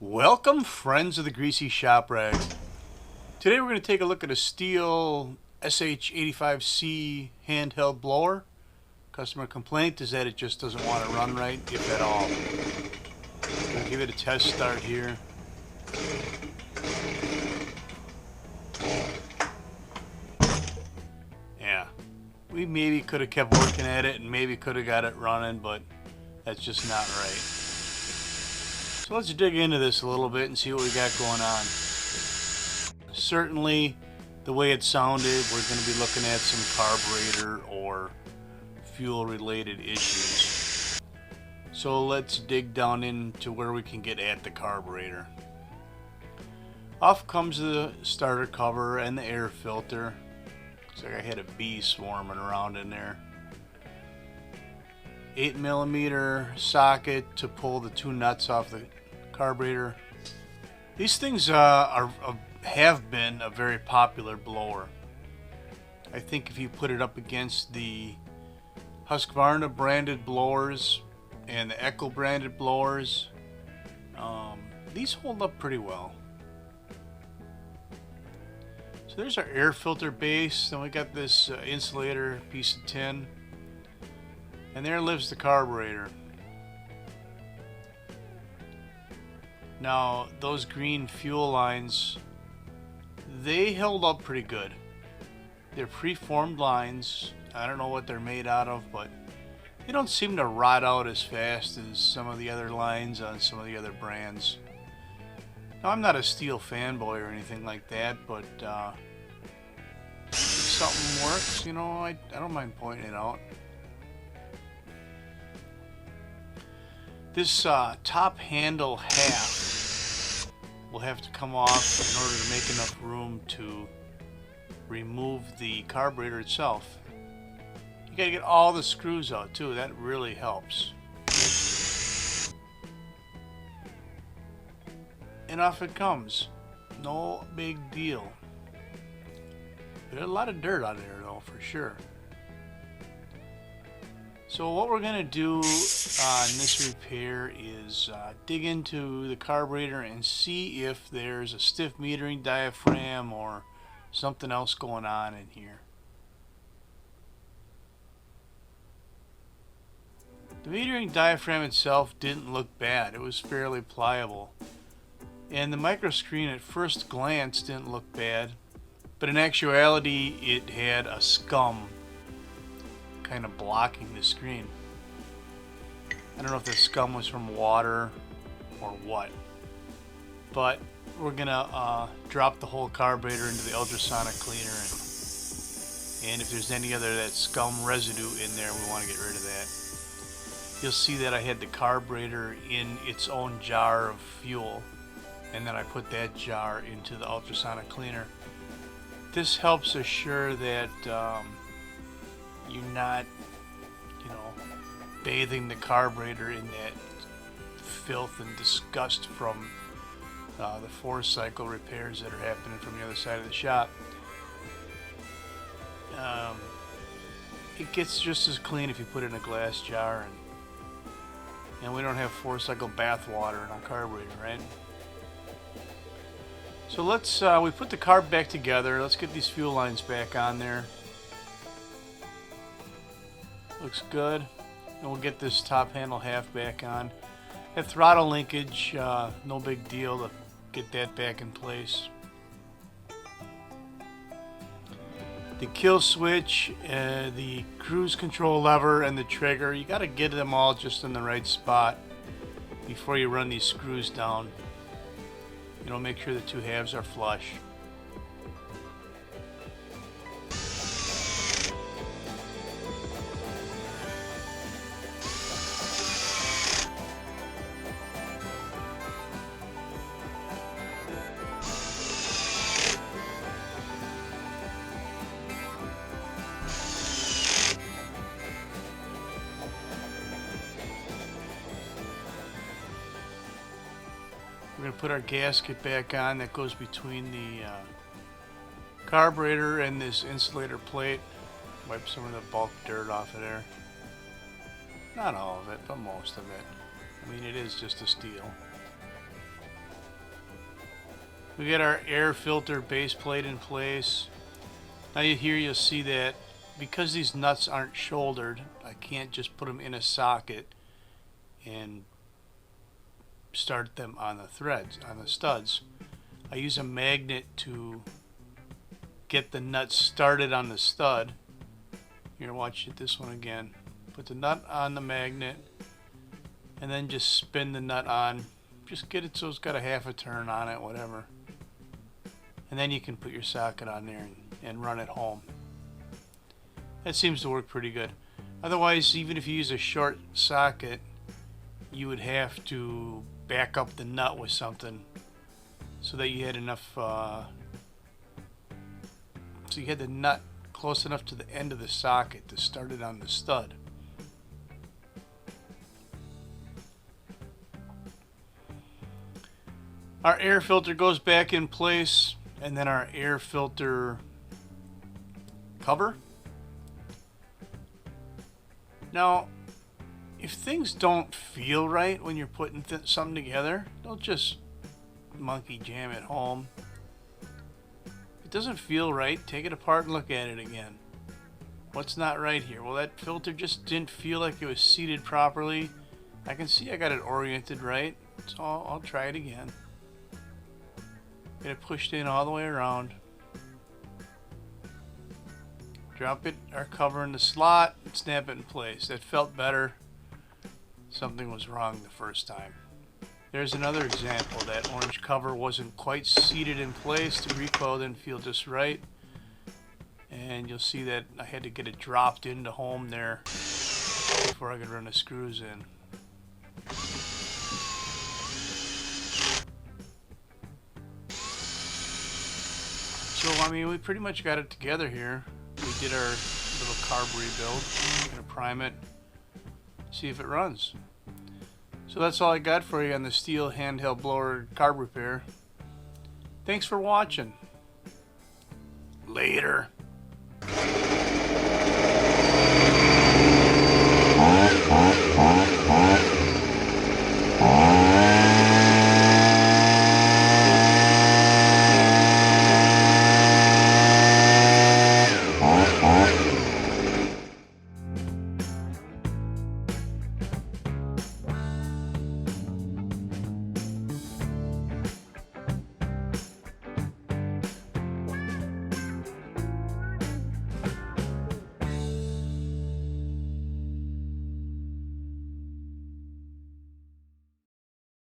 Welcome, friends of the Greasy Shop Rag. Today we're going to take a look at a Stihl SH85C handheld blower. Customer complaint is that it just doesn't want to run right, if at all. I'm going to give it a test start here. Yeah, we maybe could have kept working at it and maybe could have got it running, but that's just not right. So let's dig into this a little bit and see what we got going on. Certainly, the way it sounded, we're going to be looking at some carburetor or fuel-related issues. So let's dig down into where we can get at the carburetor. Off comes the starter cover and the air filter. Looks like I had a bee swarming around in there. 8mm socket to pull the two nuts off the carburetor. These things have been a very popular blower. I think if you put it up against the Husqvarna branded blowers and the Echo branded blowers, these hold up pretty well. So there's our air filter base. Then we got this insulator piece of tin. And there lives the carburetor. Now, those green fuel lines, they held up pretty good. They're preformed lines. I don't know what they're made out of, but they don't seem to rot out as fast as some of the other lines on some of the other brands. Now, I'm not a Stihl fanboy or anything like that, but if something works, you know, I don't mind pointing it out. This top handle half will have to come off in order to make enough room to remove the carburetor itself. You gotta get all the screws out too, that really helps. And off it comes. No big deal. There's a lot of dirt out there though, for sure. So what we're going to do on this repair is dig into the carburetor and see if there's a stiff metering diaphragm or something else going on in here. The metering diaphragm itself didn't look bad. It was fairly pliable. And the microscreen at first glance didn't look bad, but in actuality it had a scum kind of blocking the screen. I don't know if the scum was from water or what, but we're gonna drop the whole carburetor into the ultrasonic cleaner, and if there's any other that scum residue in there, we want to get rid of that. You'll see that I had the carburetor in its own jar of fuel, and then I put that jar into the ultrasonic cleaner. This helps assure that you're not, bathing the carburetor in that filth and disgust from the 4-cycle repairs that are happening from the other side of the shop. It gets just as clean if you put it in a glass jar, and we don't have 4-cycle bath water in our carburetor, right? So let's we put the carb back together. Let's get these fuel lines back on there. Looks good. And we'll get this top handle half back on. That throttle linkage, no big deal to get that back in place. The kill switch, the cruise control lever, and the trigger, you got to get them all just in the right spot before you run these screws down. Make sure the two halves are flush. We're going to put our gasket back on that goes between the carburetor and this insulator plate. Wipe some of the bulk dirt off of there. Not all of it, but most of it. I mean, it is just a Stihl. We got our air filter base plate in place. Now here you'll see that because these nuts aren't shouldered, I can't just put them in a socket and start them on the threads, on the studs. I use a magnet to get the nut started on the stud. Here, watch it, this one again. Put the nut on the magnet and then just spin the nut on. Just get it so it's got a half a turn on it, whatever. And then you can put your socket on there and run it home. That seems to work pretty good. Otherwise, even if you use a short socket, you would have to back up the nut with something so that you had enough, so you had the nut close enough to the end of the socket to start it on the stud. Our air filter goes back in place, and then our air filter cover. Now, if things don't feel right when you're putting something together, don't just monkey jam it home. If it doesn't feel right, take it apart and look at it again. What's not right here? Well, that filter just didn't feel like it was seated properly. I can see I got it oriented right, so I'll try it again. Get it pushed in all the way around. Drop it, our cover in the slot, and snap it in place. That felt better. Something was wrong the first time. There's another example. That orange cover wasn't quite seated in place. The recoil didn't feel just right. And you'll see that I had to get it dropped into home there before I could run the screws in. So, I mean, we pretty much got it together here. We did our little carb rebuild. I'm going to prime it, see if it runs. So that's all I got for you on the Stihl handheld blower carb repair. Thanks for watching. Later.